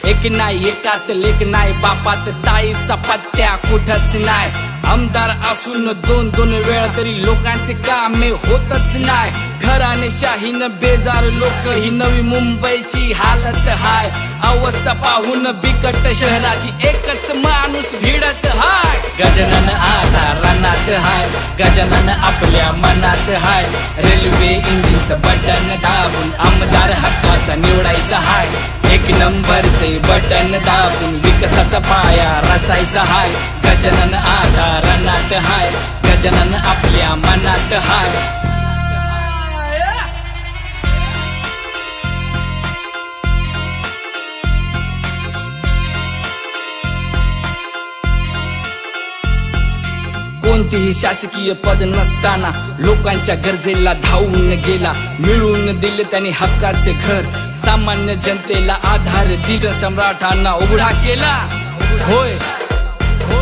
एक नाही एकात लेक नाही, बापात ताईचा पत्त्या कुठंच नाही। आमदार असून दोन दोन वेळा तरी लोकांचे कामे होतच नाही। घराणेशाहीन बेजार लोक ही नवी मुंबईची हालत हाय। अवस्था पाहून बिकट शहराची एकच माणूस भिडत हाय। गजानन आला रनात हाय, गजानन आपल्या मनात हाय। रेल्वे इंजिनचं बटन दाबून आमदार हक्काचा निवडायचा हाय। एक नंबरचे बटन दाबून विकासाचा पाया रचायचा हाय। गजानन आला रनात हाय, गजानन आपल्या मनात हाय। कोणतेही शासकीय पद नसताना लोकांच्या गरजेला धावून गेला। मिळवून दिले त्यांनी हक्काचे घर, सामान्य जनतेला आधार दिला। सम्राटांना उघडा केला, होय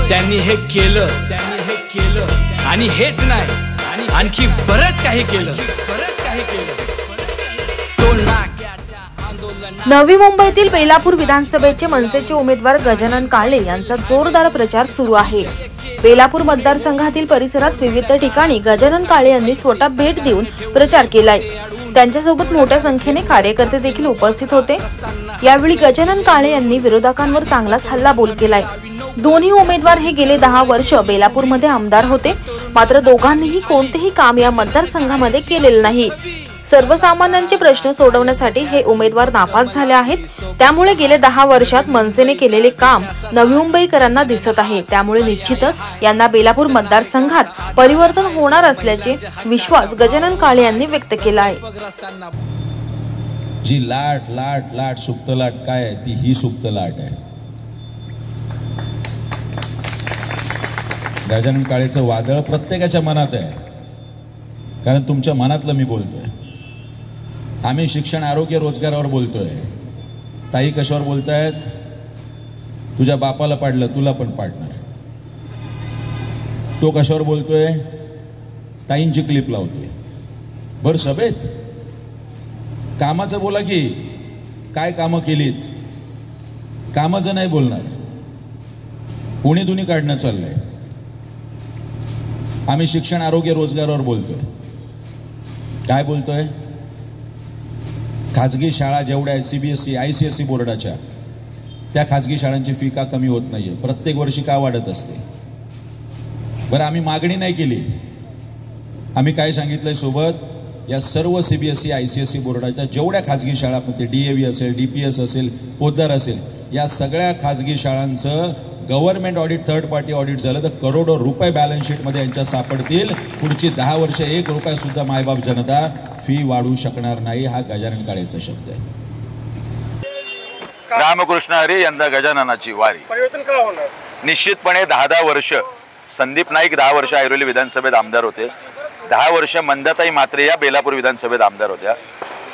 त्यांनी हे केलं, आणि हेच नाही आणखी बरंच काही केलं। नवी मुंबईतील बेलापूर विधानसभेचे मनसेचे उमेदवार गजानन काळे यांचा जोरदार प्रचार सुरू आहे। बेलापूर मतदारसंघातील परिसरात विविध ठिकाणी गजानन काळे यांनी स्वतः भेट देऊन प्रचार केलाय। त्यांच्यासोबत मोठ्या संख्येने कार्यकर्ते देखील उपस्थित होते। यावेळी गजानन काळे यांनी विरोधकांवर चांगलाच हल्लाबोल केलाय। दोन्ही उमेदवार हे गेले 10 वर्ष बेलापूरमध्ये आमदार होते, मात्र दोघांनीही कोणतेही काम या मतदारसंघामध्ये केलेले नाही। सर्वसामान्यांचे प्रश्न सोडवण्यासाठी हे उमेदवार नापास झाले आहेत। त्यामुळे गेले 10 वर्षात मनसेने केलेले काम नवी मुंबईकरांना दिसत आहे। त्यामुळे निश्चितच यांना बेलापूर मतदारसंघात परिवर्तन होणार असल्याचे विश्वास गजानन काळे यांनी व्यक्त केला आहे। जी लाट लाट लाट सुप्त लाट काय आहे ती ही सुप्त लाट आहे। गजानन काळेचं वादळ प्रत्येकाच्या मनात आहे, कारण तुमच्या मनातलं मी बोलतोय। आम्ही शिक्षण आरोग्य रोजगारावर बोलतोय, ताई कशावर बोलतायत? तुझ्या बापाला पाडलं तुला पण पाडणार। तो कशावर बोलतोय? ताईंची क्लिप लावतोय भर सभेत। कामाचं बोला की काय कामं केलीत, कामाचं नाही बोलणार, उणी दुनी काढणं चाललंय। आम्ही शिक्षण आरोग्य रोजगारावर बोलतोय, काय बोलतोय? खाजगी शाळा जेवढ्या CBSE ICSE बोर्डाच्या, त्या खाजगी शाळांची फी का कमी होत नाहीये? प्रत्येक वर्षी का वाढत असते? बरं आम्ही मागणी नाही केली, आम्ही काय सांगितलंय सोबत? या सर्व CBSE ICSE बोर्डाच्या जेवढ्या खाजगी शाळा, ते DAV असेल, DPS असेल, पोद्दार असेल, या सगळ्या खाजगी शाळांचं government audit, third party audit झालं तर करोडो रुपये बॅलन्स शीटमध्ये यांच्या सापडतील। पुढची 10 वर्ष 1 रुपया सुद्धा मायबाप जनता फी वाढू शकणार नाही। हा गजानन काळेचा शब्द आहे। रामकृष्ण हरी, यंदा गजाननाची वारी। परिवर्तन का होणार? निश्चितपणे 10 वर्ष संदीप नाईक 10 वर्ष ऐरोली विधानसभेत आमदार होते, 10 वर्ष मंदाताई म्हात्रे या बेलापूर विधानसभेत आमदार होत्या।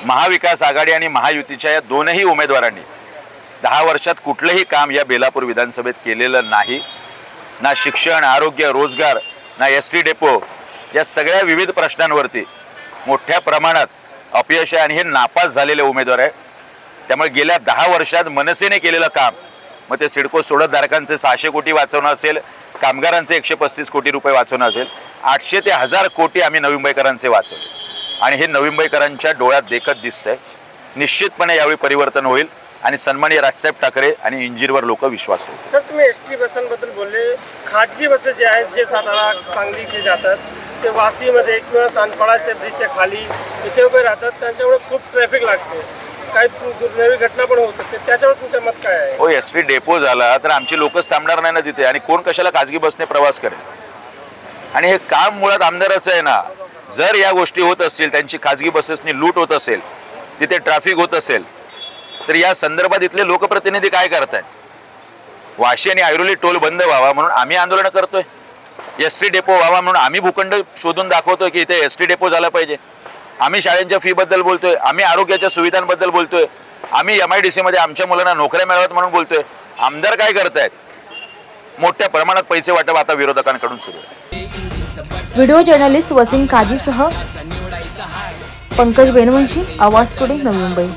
महाविकास आघाडी आणि महायुतीच्या या दोनही उमेदवारांनी 10 वर्षात कुठलंही काम या बेलापूर विधानसभेत केलेलं नाही। ना शिक्षण, आरोग्य, रोजगार, ना ST डेपो, या सगळ्या विविध प्रश्नांवरती मोठ्या प्रमाणात अपयश आहे आणि हे नापास झालेले उमेदवार आहे। त्यामुळे गेल्या 10 वर्षात मनसेने केलेलं काम, मग ते सिडको सोडतधारकांचे 600 कोटी वाचवणं असेल, कामगारांचे 135 कोटी रुपये वाचवणं असेल, 800 ते 1000 कोटी आम्ही नवी मुंबईकरांचे वाचवले आणि हे नवी मुंबईकरांच्या डोळ्यात देखत दिसतंय। निश्चितपणे यावेळी परिवर्तन होईल आणि सन्माननीय राजसाहेब ठाकरे आणि इंजिनवर लोक विश्वास ठेवतात। सर, तुम्ही ST बसांबद्दल बोलले। खाजगी बसेस जे आहेत, जे सातारा सांगली के जातात, ते वाशीमध्ये किंवा सानपाडाच्या ब्रिजच्या खाली इथे उभे राहतात, त्यांच्यामुळे खूप ट्रॅफिक लागते, काही दुर्दैवी घटना पण होऊ शकते। त्याच्यावर तुमचं मत काय आहे? हो, ST डेपो झाला तर आमची लोकच थांबणार नाही ना तिथे, आणि कोण कशाला खाजगी बसने प्रवास करेल? आणि हे काम मुळात आमदाराचं आहे ना। जर या गोष्टी होत असतील, त्यांची खाजगी बसेसनी लूट होत असेल, तिथे ट्रॅफिक होत असेल, तर या संदर्भात इथले लोकप्रतिनिधी काय करतायत? वाशी आणि ऐरोली टोल बंद व्हावा म्हणून आम्ही आंदोलन करतोय, ST डेपो व्हावा म्हणून आम्ही भूखंड शोधून दाखवतोय की इथे ST डेपो झाला पाहिजे। आम्ही शाळांच्या फी बद्दल बोलतोय, आम्ही आरोग्याच्या सुविधांबद्दल बोलतोय, आम्ही MIDC मध्ये आमच्या मुलांना नोकऱ्या मिळाव्यात म्हणून बोलतोय। आमदार काय करतायत? मोठ्या प्रमाणात पैसे वाटप आता विरोधकांकडून सुरू आहे। व्हिडिओ जर्नलिस्ट वसीम काजीसह पंकज बेनवंशी, आवाज टुडे, नवी मुंबई।